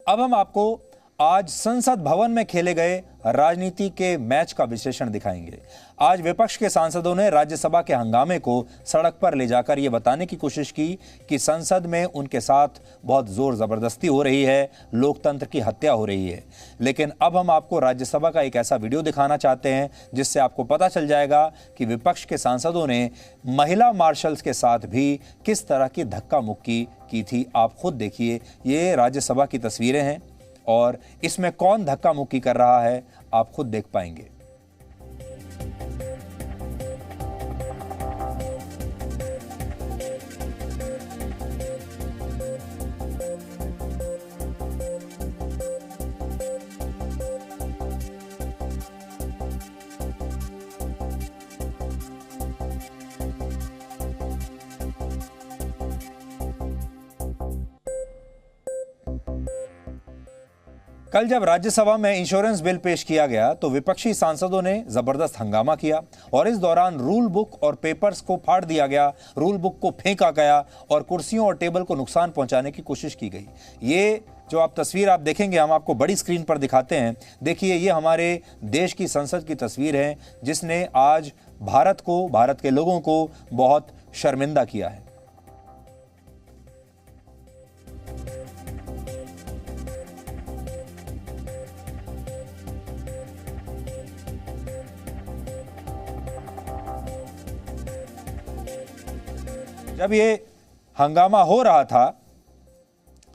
अब हम आपको आज संसद भवन में खेले गए राजनीति के मैच का विश्लेषण दिखाएंगे। आज विपक्ष के सांसदों ने राज्यसभा के हंगामे को सड़क पर ले जाकर यह बताने की कोशिश की कि संसद में उनके साथ बहुत जोर जबरदस्ती हो रही है, लोकतंत्र की हत्या हो रही है। लेकिन अब हम आपको राज्यसभा का एक ऐसा वीडियो दिखाना चाहते हैं जिससे आपको पता चल जाएगा कि विपक्ष के सांसदों ने महिला मार्शल्स के साथ भी किस तरह की धक्का मुक्की की थी। आप खुद देखिए, ये राज्यसभा की तस्वीरें हैं और इसमें कौन धक्का मुक्की कर रहा है आप खुद देख पाएंगे। कल जब राज्यसभा में इंश्योरेंस बिल पेश किया गया तो विपक्षी सांसदों ने जबरदस्त हंगामा किया और इस दौरान रूल बुक और पेपर्स को फाड़ दिया गया, रूल बुक को फेंका गया और कुर्सियों और टेबल को नुकसान पहुंचाने की कोशिश की गई। ये जो आप तस्वीर आप देखेंगे, हम आपको बड़ी स्क्रीन पर दिखाते हैं। देखिए, ये हमारे देश की संसद की तस्वीर है जिसने आज भारत को, भारत के लोगों को बहुत शर्मिंदा किया है। जब ये हंगामा हो रहा था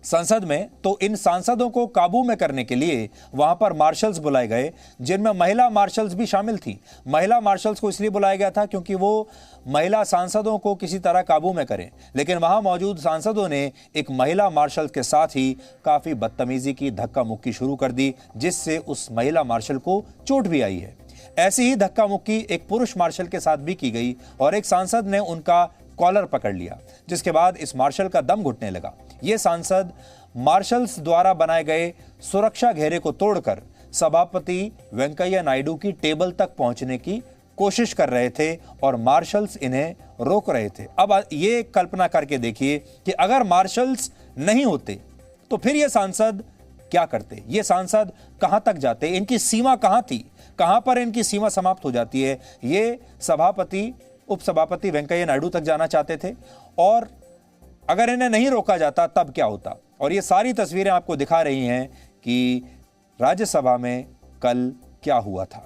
संसद में तो इन सांसदों को काबू में करने के लिए वहां पर मार्शल्स बुलाए गए, जिनमें महिला मार्शल्स भी शामिल थी। महिला मार्शल्स को इसलिए बुलाया गया था क्योंकि वो महिला सांसदों को किसी तरह काबू में करें, लेकिन वहां मौजूद सांसदों ने एक महिला मार्शल के साथ ही काफी बदतमीजी की, धक्का मुक्की शुरू कर दी, जिससे उस महिला मार्शल को चोट भी आई है। ऐसी ही धक्का मुक्की एक पुरुष मार्शल के साथ भी की गई और एक सांसद ने उनका कॉलर पकड़ लिया, जिसके बाद इस मार्शल का दम घुटने लगा। ये सांसद मार्शल्स द्वारा बनाए गए सुरक्षा घेरे को तोड़कर सभापति वेंकैया नायडू की टेबल तक पहुंचने की कोशिश कर रहे थे और मार्शल्स इन्हें रोक रहे थे। अब ये कल्पना करके देखिए कि अगर मार्शल्स नहीं होते तो फिर ये सांसद क्या करते, ये सांसद कहां तक जाते, इनकी सीमा कहां थी, कहां पर इनकी सीमा समाप्त हो जाती है। ये सभापति, उपसभापति वेंकैया नायडू तक जाना चाहते थे और अगर इन्हें नहीं रोका जाता तब क्या होता। और ये सारी तस्वीरें आपको दिखा रही हैं कि राज्यसभा में कल क्या हुआ था।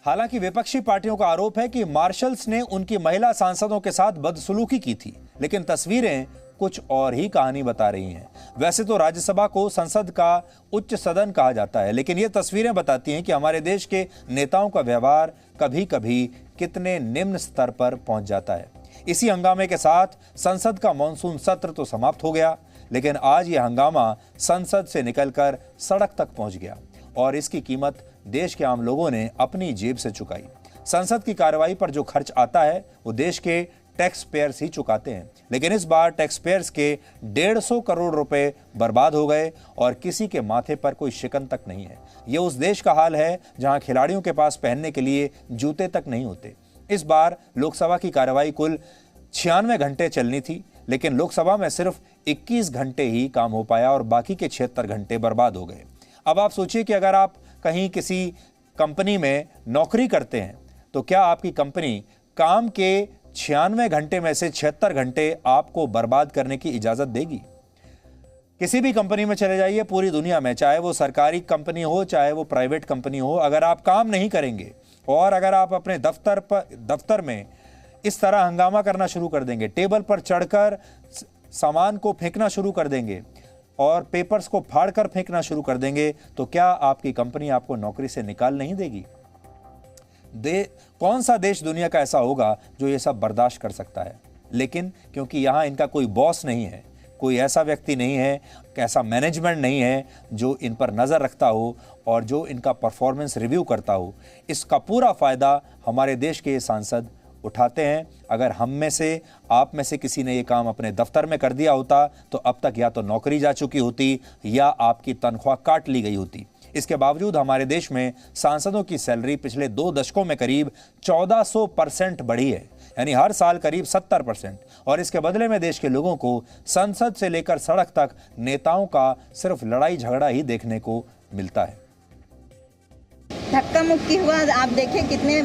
हालांकि विपक्षी पार्टियों का आरोप है कि मार्शल्स ने उनकी महिला सांसदों के साथ बदसलूकी की थी, लेकिन तस्वीरें कुछ और ही कहानी बता रही हैं। वैसे तो राज्यसभा को संसद का उच्च सदन कहा जाता है, लेकिन ये तस्वीरें बताती हैं कि हमारे देश के नेताओं का व्यवहार कभी कभी कितने निम्न स्तर पर पहुंच जाता है। इसी हंगामे के साथ संसद का मॉनसून सत्र तो समाप्त हो गया, लेकिन आज यह हंगामा संसद से निकलकर सड़क तक पहुंच गया और इसकी कीमत देश के आम लोगों ने अपनी जेब से चुकाई। संसद की कार्रवाई पर जो खर्च आता है वो देश के टैक्स पेयर्स ही चुकाते हैं, लेकिन इस बार टैक्स पेयर्स के 150 करोड़ रुपए बर्बाद हो गए और किसी के माथे पर कोई शिकन तक नहीं है। ये उस देश का हाल है जहां खिलाड़ियों के पास पहनने के लिए जूते तक नहीं होते। इस बार लोकसभा की कार्रवाई कुल 96 घंटे चलनी थी, लेकिन लोकसभा में सिर्फ 21 घंटे ही काम हो पाया और बाकी के 76 घंटे बर्बाद हो गए। अब आप सोचिए कि अगर आप कहीं किसी कंपनी में नौकरी करते हैं तो क्या आपकी कंपनी काम के 96 घंटे में से 76 घंटे आपको बर्बाद करने की इजाजत देगी? किसी भी कंपनी में चले जाइए पूरी दुनिया में, चाहे वो सरकारी कंपनी हो चाहे वो प्राइवेट कंपनी हो, अगर आप काम नहीं करेंगे और अगर आप अपने दफ्तर में इस तरह हंगामा करना शुरू कर देंगे, टेबल पर चढ़कर सामान को फेंकना शुरू कर देंगे और पेपर्स को फाड़कर फेंकना शुरू कर देंगे, तो क्या आपकी कंपनी आपको नौकरी से निकाल नहीं देगी? कौन सा देश दुनिया का ऐसा होगा जो ये सब बर्दाश्त कर सकता है? लेकिन क्योंकि यहाँ इनका कोई बॉस नहीं है, कोई ऐसा व्यक्ति नहीं है, ऐसा मैनेजमेंट नहीं है जो इन पर नज़र रखता हो और जो इनका परफॉर्मेंस रिव्यू करता हो, इसका पूरा फ़ायदा हमारे देश के ये सांसद उठाते हैं। अगर हम में से, आप में से किसी ने ये काम अपने दफ्तर में कर दिया होता तो अब तक या तो नौकरी जा चुकी होती या आपकी तनख्वाह काट ली गई होती। इसके बावजूद हमारे देश में सांसदों की सैलरी पिछले 2 दशकों में करीब 1400% बढ़ी है। यानी हर साल करीब 70%। और इसके बदले में देश के लोगों को संसद से लेकर सड़क तक नेताओं का सिर्फ लड़ाई झगड़ा ही देखने को मिलता है। धक्का मुक्की हुआ, आप देखें कितने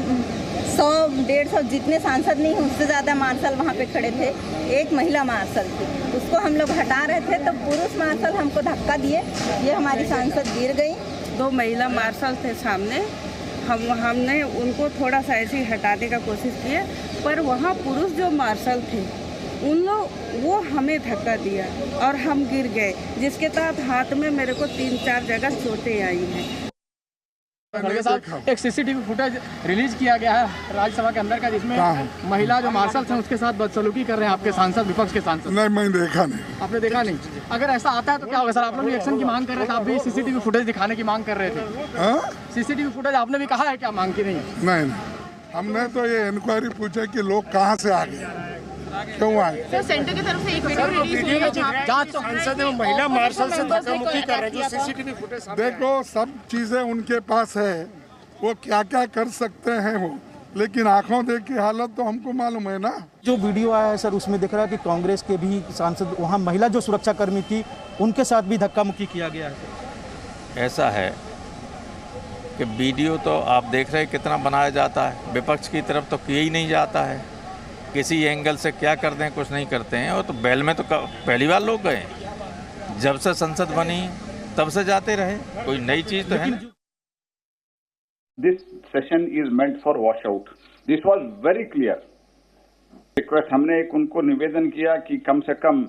100-150 जितने सांसद नहीं उससे ज़्यादा मार्शल वहाँ पे खड़े थे। एक महिला मार्शल थी, उसको हम लोग हटा रहे थे तो पुरुष मार्शल हमको धक्का दिए, ये हमारी सांसद गिर गई। 2 महिला मार्शल थे सामने, हमने उनको थोड़ा सा ऐसे ही हटाने का कोशिश किया, पर वहाँ पुरुष जो मार्शल थे उन लोग वो हमें धक्का दिया और हम गिर गए, जिसके तहत हाथ में मेरे को 3-4 जगह चोटें आई हैं। के साथ एक सीसीटीवी फुटेज रिलीज किया गया है राज्यसभा के अंदर का, जिसमें महिला जो मार्शल थे उसके साथ बदसलूकी कर रहे हैं आपके सांसद, विपक्ष के सांसद। नहीं, मैंने देखा नहीं। आपने देखा नहीं? अगर ऐसा आता है तो क्या होगा सर? आप लोग भी एक्शन की मांग कर रहे थे, आप भी सीसीटीवी फुटेज दिखाने की मांग कर रहे थे। सीसीटीवी फुटेज आपने भी कहा है, क्या मांग की नहीं? नहीं, हमने तो ये इंक्वायरी पूछा कि लोग कहाँ से आ गए, क्यों आए। सर, सेंटर की तरफ से एक वीडियो रिलीज हुई है जहां सांसद महिला मार्शल से धक्का-मुक्की कर रहे हैं, जो सीसीटीवी फुटेज देखो सब चीजें उनके पास है, वो क्या क्या कर सकते हैं वो, लेकिन आंखों देख की हालत तो हमको मालूम है ना। जो वीडियो आया है सर, उसमें दिख रहा है कि कांग्रेस के भी सांसद, वहाँ महिला जो सुरक्षा कर्मी थी उनके साथ भी धक्का मुक्की किया गया है। ऐसा है कि वीडियो तो आप देख रहे हैं कितना बनाया जाता है, विपक्ष की तरफ तो किया ही नहीं जाता है, किसी एंगल से क्या कर दें कुछ नहीं करते हैं। और तो बैल में तो पहली बार लोग गए, जब से संसद बनी तब से जाते रहे, कोई नई चीज तो है ना। This session is meant for washout. This was very clear. Request हमने एक उनको निवेदन किया कि कम से कम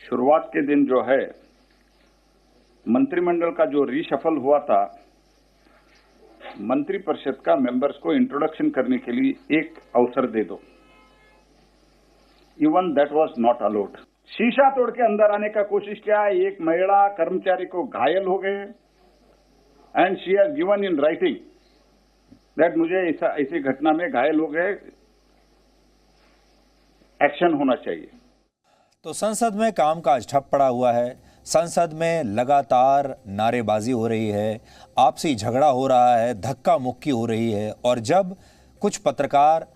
शुरुआत के दिन जो है मंत्रिमंडल का जो रीशफल हुआ था, मंत्रिपरिषद का मेंबर्स को इंट्रोडक्शन करने के लिए एक अवसर दे दो। Even that was not allowed. शीशा तोड़ के अंदर आने का कोशिश किया, एक महिला कर्मचारी को घायल हो गए and she has given in writing that मुझे ऐसी घटना में घायल हो गए, एक्शन होना चाहिए। तो संसद में कामकाज ठप पड़ा हुआ है, संसद में लगातार नारेबाजी हो रही है, आपसी झगड़ा हो रहा है, धक्का मुक्की हो रही है। और जब कुछ पत्रकार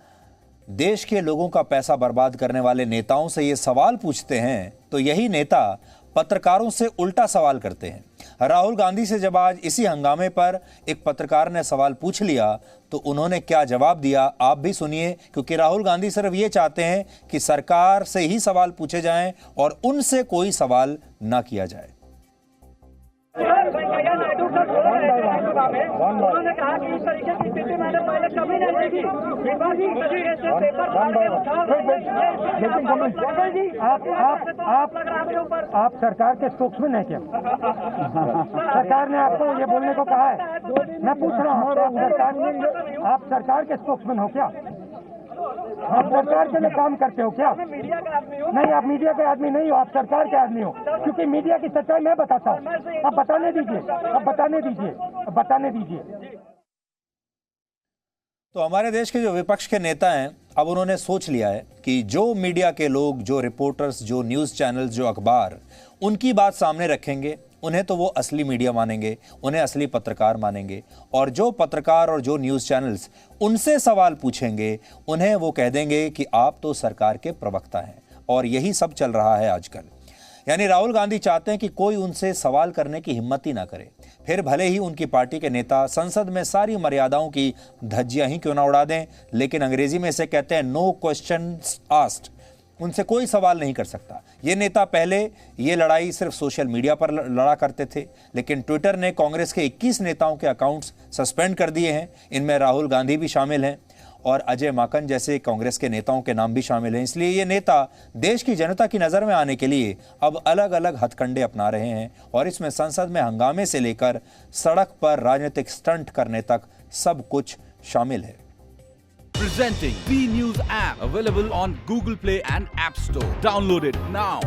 देश के लोगों का पैसा बर्बाद करने वाले नेताओं से ये सवाल पूछते हैं तो यही नेता पत्रकारों से उल्टा सवाल करते हैं। राहुल गांधी से जब आज इसी हंगामे पर एक पत्रकार ने सवाल पूछ लिया तो उन्होंने क्या जवाब दिया आप भी सुनिए, क्योंकि राहुल गांधी सिर्फ ये चाहते हैं कि सरकार से ही सवाल पूछे जाएं और उनसे कोई सवाल ना किया जाए। उन्होंने कहा कि इस तरीके की स्थिति मैंने पहले कभी नहीं देखी। आप सरकार के स्पोक्समैन हैं क्या? सरकार ने आपको ये बोलने को कहा है? मैं पूछ रहा हूँ, आप सरकार के स्पोक्समैन हो क्या? आप सरकार के लिए काम करते हो क्या? नहीं, आप मीडिया के आदमी नहीं हो, आप सरकार के आदमी हो, क्योंकि मीडिया की सच्चाई मैं बताता हूँ। अब बताने दीजिए। तो हमारे देश के जो विपक्ष के नेता हैं, अब उन्होंने सोच लिया है कि जो मीडिया के लोग, जो रिपोर्टर्स, जो न्यूज़ चैनल्स, जो अखबार उनकी बात सामने रखेंगे, उन्हें तो वो असली मीडिया मानेंगे, उन्हें असली पत्रकार मानेंगे। और जो पत्रकार और जो न्यूज़ चैनल्स उनसे सवाल पूछेंगे, उन्हें वो कह देंगे कि आप तो सरकार के प्रवक्ता हैं। और यही सब चल रहा है आजकल। यानी राहुल गांधी चाहते हैं कि कोई उनसे सवाल करने की हिम्मत ही ना करे, फिर भले ही उनकी पार्टी के नेता संसद में सारी मर्यादाओं की धज्जियां ही क्यों ना उड़ा दें, लेकिन अंग्रेजी में इसे कहते हैं नो क्वेश्चंस आस्क्ड। उनसे कोई सवाल नहीं कर सकता। ये नेता पहले ये लड़ाई सिर्फ सोशल मीडिया पर लड़ा करते थे, लेकिन ट्विटर ने कांग्रेस के 21 नेताओं के अकाउंट्स सस्पेंड कर दिए हैं। इनमें राहुल गांधी भी शामिल हैं और अजय माकन जैसे कांग्रेस के नेताओं के नाम भी शामिल हैं। इसलिए ये नेता देश की जनता की नज़र में आने के लिए अब अलग अलग हथकंडे अपना रहे हैं और इसमें संसद में हंगामे से लेकर सड़क पर राजनीतिक स्टंट करने तक सब कुछ शामिल है। Presenting B News app, available on Google Play and App Store. Download it now.